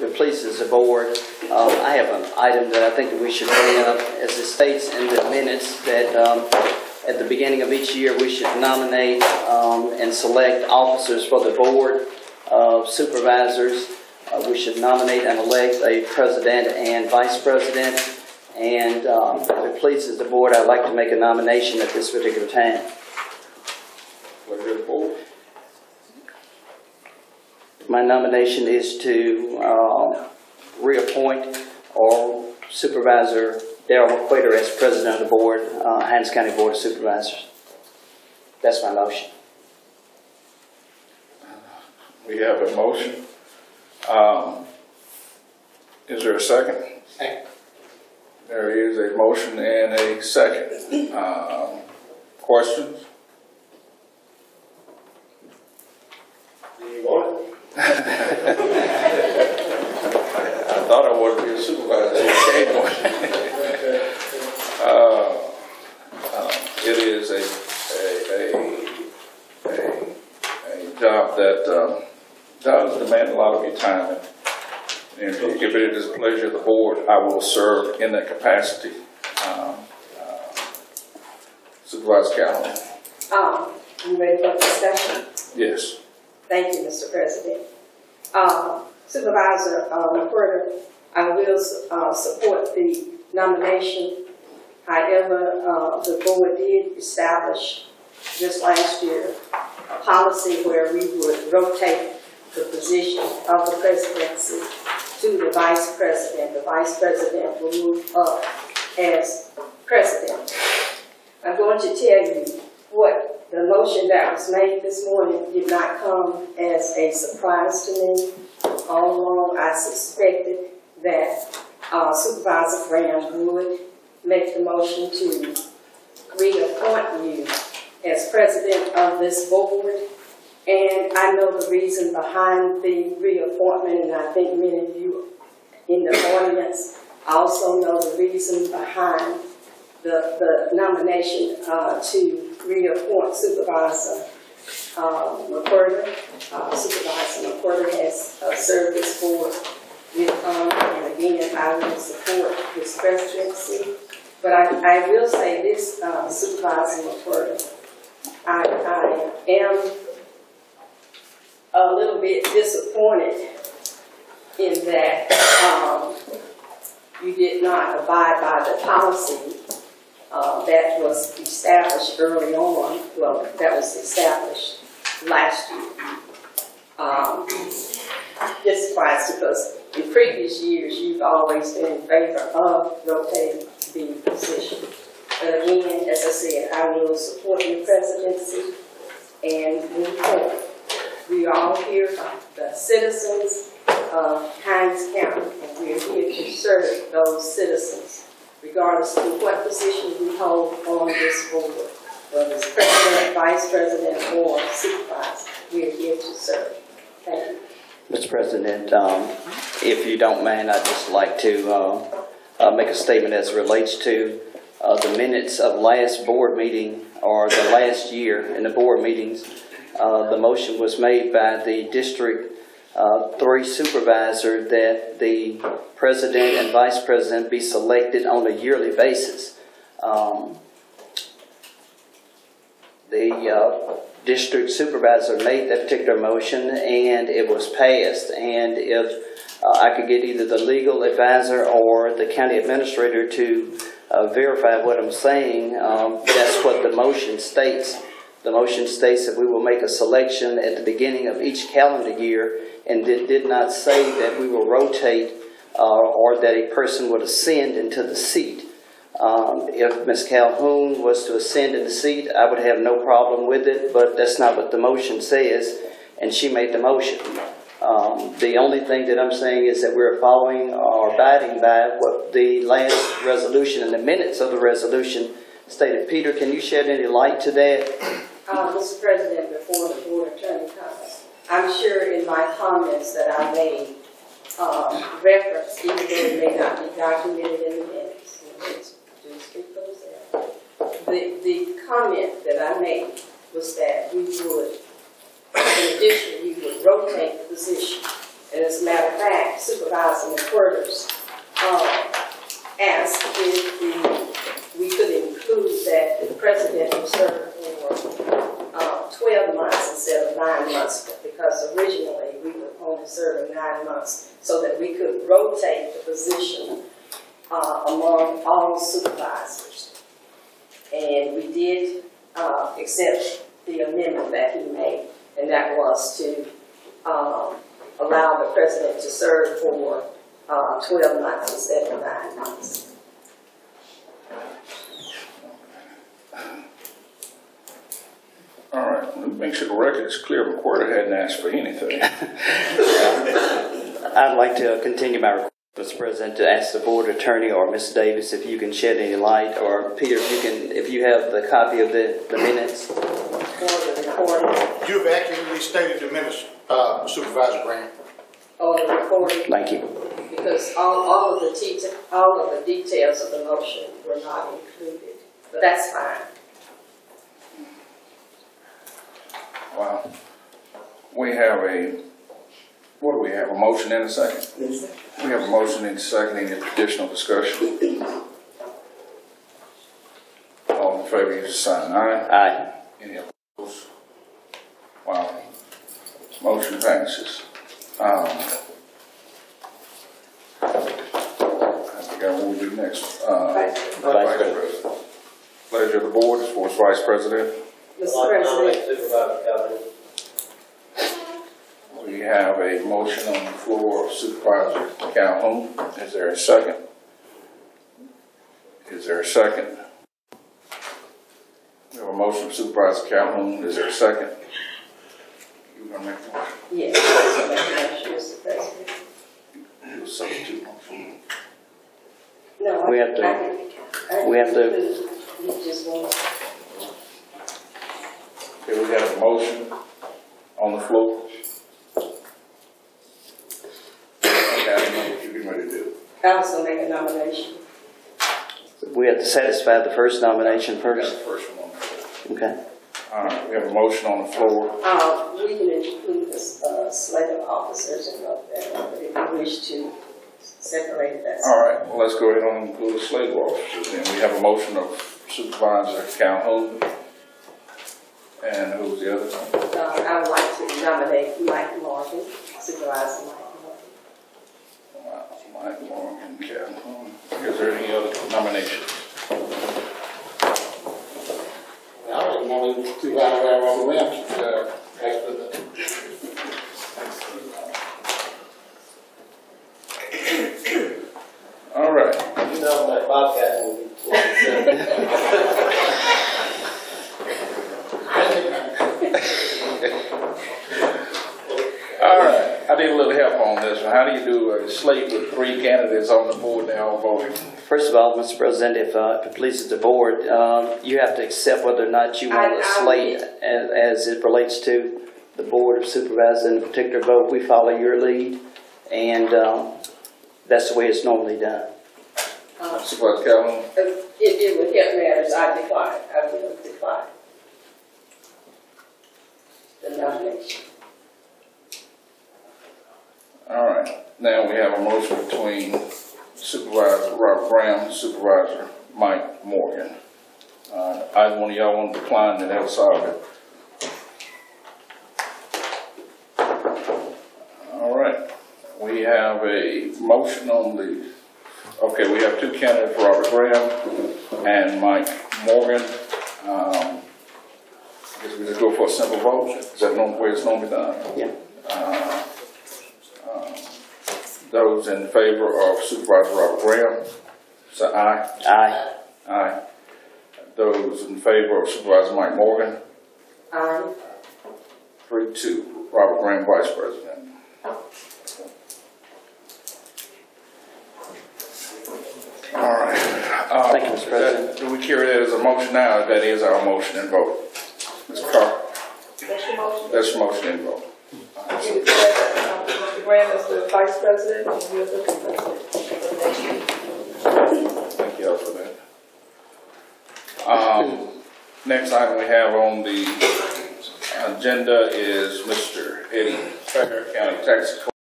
if it pleases the board, I have an item that I think that we should bring up, as it states in the minutes that at the beginning of each year we should nominate and select officers for the board of supervisors. We should nominate and elect a president and vice president. And if it pleases the board, I'd like to make a nomination at this particular time. Pleasure of the board. My nomination is to reappoint or Supervisor Darrell McQuater as president of the board, Hinds County Board of Supervisors. That's my motion. We have a motion. Is there a second? Second. There is a motion and a second. Questions? Do you want it? I thought I wanted to be a supervisor. It is a job that does demand a lot of your time. And if it is a pleasure of the board, I will serve in that capacity. Supervisor Calhoun. You ready for discussion? Yes. Thank you, Mr. President. Supervisor McQuarter, I will support the nomination. However, the board did establish just last year a policy where we would rotate the position of the presidency to the vice president. The vice president will move up as president. I'm going to tell you what the motion that was made this morning did not come as a surprise to me. All along, I suspected that Supervisor Graham would make the motion to reappoint you as president of this board. And I know the reason behind the reappointment, and I think many of you in the audience also know the reason behind the nomination to reappoint Supervisor McQuarter. Supervisor McQuarter has served this board with and again, I will support his presidency. But I will say this, Supervisor McQuarter, I am a little bit disappointed in that you did not abide by the policy that was established early on. Well, that was established last year. Just surprised because in previous years you've always been in favor of rotating the position. But again, as I said, I will support your presidency and move forward. We are all here, the citizens of Hinds County, and we are here to serve those citizens, regardless of what position we hold on this board, whether it's president, vice president, or supervisor. We are here to serve. Thank you. Mr. President, if you don't mind, I'd just like to make a statement as it relates to the minutes of last board meeting or the last year in the board meetings. The motion was made by the District 3 supervisor that the president and vice president be selected on a yearly basis. The district supervisor made that particular motion and it was passed. And if I could get either the legal advisor or the county administrator to verify what I'm saying, that's what the motion states. The motion states that we will make a selection at the beginning of each calendar year, and it did not say that we will rotate or that a person would ascend into the seat. If Ms. Calhoun was to ascend in the seat, I would have no problem with it, but that's not what the motion says, and she made the motion. The only thing that I'm saying is that we're following or abiding by what the last resolution and the minutes of the resolution stated. Peter, can you shed any light to that? Mr. President, before the board attorney comes, I'm sure in my comments that I made reference, even though it may not be documented in the minutes. The comment that I made was that we would, in addition, we would rotate the position And as a matter of fact, Supervisor McWhirters asked if we could include that the president will serve for 12 months instead of 9 months, because originally we were only serving 9 months, so that we could rotate the position among all supervisors. And we did accept the amendment that he made, and that was to allow the president to serve for 12 months instead of 9 months. All right, let me make sure the record is clear. McWhirter hadn't asked for anything. I'd like to continue my request, Mr. President, to ask the board attorney or Ms. Davis if you can shed any light, or Peter, if you have the copy of the minutes. For the recording. You've accurately stated the minutes, Supervisor Graham. Or the recording. Thank you. Because all of the details of the motion were not included, but that's fine. Wow. We have what do we have? A motion and a second? Yes. We have a motion and a second. Any additional discussion? All in favor, use the sign aye. Aye. Any opposed? Wow. Motion passes. I forgot what we do next. Vice President. Pleasure of the board as far as Vice President. Mr. President. Supervisor Calhoun. We have a motion on the floor of Supervisor Calhoun. Is there a second? Is there a second? We have a motion of Supervisor Calhoun. Is there a second? You gonna make the motion? Yes, Mr. President. You substitute motion. No, We have to- You just want. Okay, we have a motion on the floor. I don't know what you're getting ready to do. I also make a nomination. We have to satisfy the first nomination We got the first. first one on the floor. Okay. All right, we have a motion on the floor. We can include the slate of officers and all that, but if you wish to separate that. All right, well, let's go ahead and include the slate of officers. Then we have a motion of Supervisor Calhoun. And who's the other one? I would like to nominate Mike Morgan, Supervisor Mike Morgan. Wow, Mike Morgan, Calhoun. Is there any other nominations? I was wanting to Supervisor Robert Williams, Vice President. All right. You know that Bobcat movie. All right, I need a little help on this one. How do you do a slate with 3 candidates on the board now all voting? First of all, Mr. President, if it pleases the board, you have to accept whether or not you want a slate as it relates to the Board of Supervisors in a particular vote. We follow your lead, and that's the way it's normally done. Supervisor Calhoun? If it would help matters, I decline. I will decline the nomination. All right, now we have a motion between Supervisor Robert Graham and Supervisor Mike Morgan. Either one of y'all want to decline, then that'll solve it. All right, we have a motion on the, okay, we have 2 candidates, Robert Graham and Mike Morgan. I guess we just go for a simple vote. Is that the way it's normally done? Yeah. Those in favor of Supervisor Robert Graham, say aye. Aye. Aye. Those in favor of Supervisor Mike Morgan, Aye. 3-2. Robert Graham, Vice President. All right. Thank you, Mr. President. Do we carry that as a motion now? That is our motion and vote. Mr. Carr? That's your motion? That's your motion and vote. Mr. Graham is the Vice President, and you're the President. Thank y'all for that. Next item we have on the agenda is Mr. Eddie Fair, County Tax